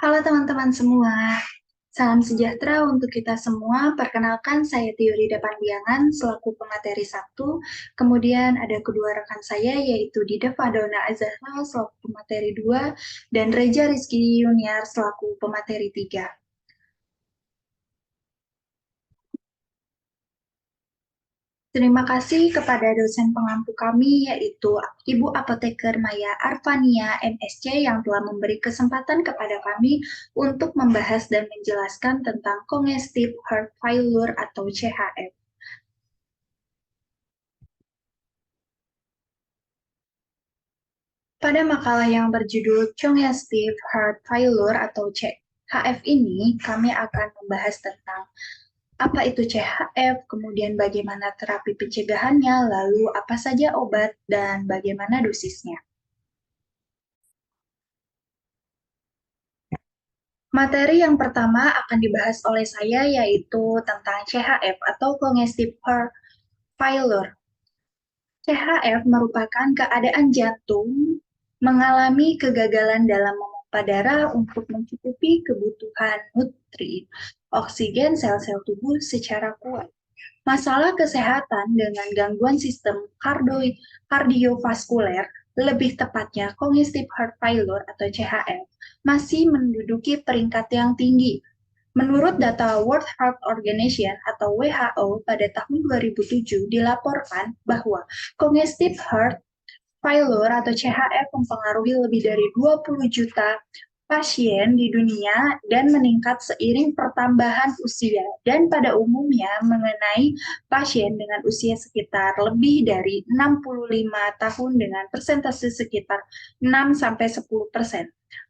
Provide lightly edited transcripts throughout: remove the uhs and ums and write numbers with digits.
Halo teman-teman semua, salam sejahtera untuk kita semua. Perkenalkan, saya Tio Rida Pandiangan selaku pemateri 1. Kemudian ada kedua rekan saya yaitu Dida Fadona Azahra selaku pemateri 2 dan Reja Rizky Yuniar selaku pemateri 3. Terima kasih kepada dosen pengampu kami, yaitu Ibu Apoteker Maya Arvania, MSc, yang telah memberi kesempatan kepada kami untuk membahas dan menjelaskan tentang Congestive Heart Failure atau CHF. Pada makalah yang berjudul Congestive Heart Failure atau CHF ini, kami akan membahas tentang apa itu CHF, kemudian bagaimana terapi pencegahannya, lalu apa saja obat, dan bagaimana dosisnya. Materi yang pertama akan dibahas oleh saya yaitu tentang CHF atau Congestive Heart Failure. CHF merupakan keadaan jantung mengalami kegagalan dalam memompa darah untuk mencukupi kebutuhan nutrien oksigen sel-sel tubuh secara kuat. Masalah kesehatan dengan gangguan sistem kardiovaskuler, lebih tepatnya congestive heart failure atau CHF, masih menduduki peringkat yang tinggi. Menurut data World Health Organization atau WHO pada tahun 2007 dilaporkan bahwa congestive heart failure atau CHF mempengaruhi lebih dari 20 juta pasien di dunia dan meningkat seiring pertambahan usia dan pada umumnya mengenai pasien dengan usia sekitar lebih dari 65 tahun dengan persentase sekitar 6-10%.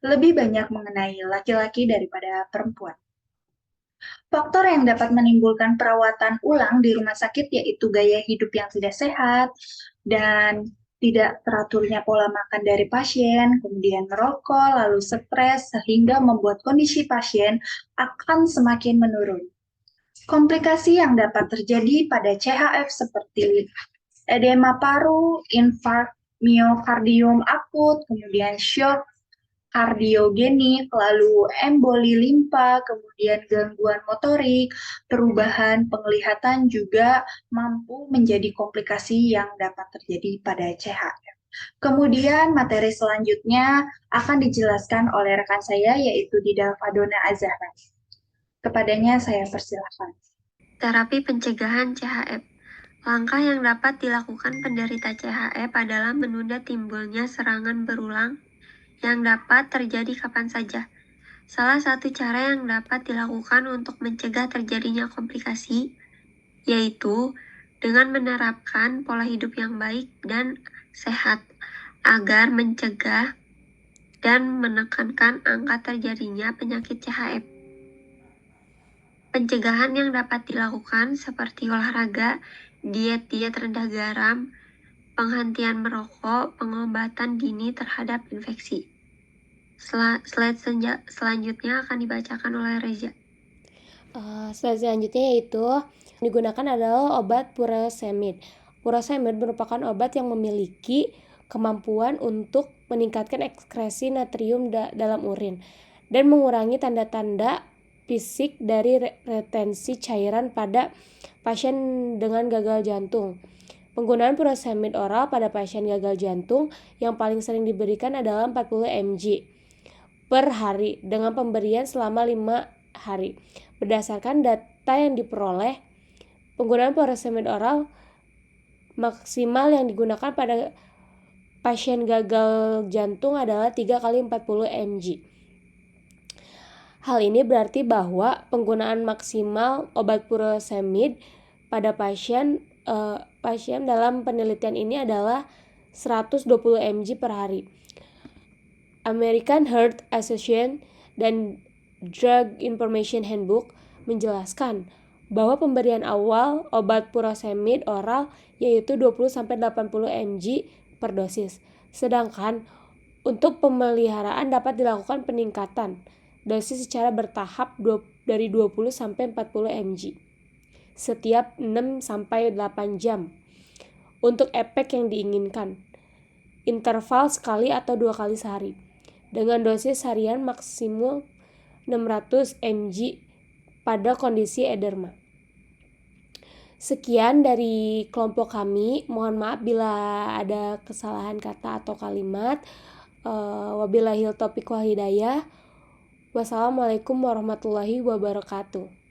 Lebih banyak mengenai laki-laki daripada perempuan. Faktor yang dapat menimbulkan perawatan ulang di rumah sakit yaitu gaya hidup yang tidak sehat dan tidak teraturnya pola makan dari pasien, kemudian merokok, lalu stres, sehingga membuat kondisi pasien akan semakin menurun. Komplikasi yang dapat terjadi pada CHF seperti edema paru, infark miokardium akut, kemudian shock kardiogenik, lalu emboli limpa, kemudian gangguan motorik, perubahan penglihatan juga mampu menjadi komplikasi yang dapat terjadi pada CHF. Kemudian materi selanjutnya akan dijelaskan oleh rekan saya yaitu Dida Fadona Azahra. Kepadanya saya persilahkan. Terapi pencegahan CHF. Langkah yang dapat dilakukan penderita CHF adalah menunda timbulnya serangan berulang yang dapat terjadi kapan saja. Salah satu cara yang dapat dilakukan untuk mencegah terjadinya komplikasi yaitu dengan menerapkan pola hidup yang baik dan sehat agar mencegah dan menekankan angka terjadinya penyakit CHF. Pencegahan yang dapat dilakukan seperti olahraga, diet rendah garam, penghentian merokok, pengobatan dini terhadap infeksi. Slide selanjutnya akan dibacakan oleh Reza. Slide selanjutnya yaitu digunakan adalah obat furosemid. Furosemid merupakan obat yang memiliki kemampuan untuk meningkatkan ekskresi natrium dalam urin dan mengurangi tanda-tanda fisik dari retensi cairan pada pasien dengan gagal jantung. Penggunaan furosemid oral pada pasien gagal jantung yang paling sering diberikan adalah 40 mg per hari dengan pemberian selama 5 hari. Berdasarkan data yang diperoleh, penggunaan furosemid oral maksimal yang digunakan pada pasien gagal jantung adalah 3 kali 40 mg. Hal ini berarti bahwa penggunaan maksimal obat furosemid pada pasien dalam penelitian ini adalah 120 mg per hari. American Heart Association dan Drug Information Handbook menjelaskan bahwa pemberian awal obat furosemid oral yaitu 20-80 mg per dosis. Sedangkan untuk pemeliharaan dapat dilakukan peningkatan dosis secara bertahap dari 20-40 mg setiap 6-8 jam untuk efek yang diinginkan. Interval sekali atau 2 kali sehari dengan dosis harian maksimum 600 mg pada kondisi ederma. Sekian dari kelompok kami. Mohon maaf bila ada kesalahan kata atau kalimat. Wabillahil taufiq wal hidayah. Wassalamualaikum warahmatullahi wabarakatuh.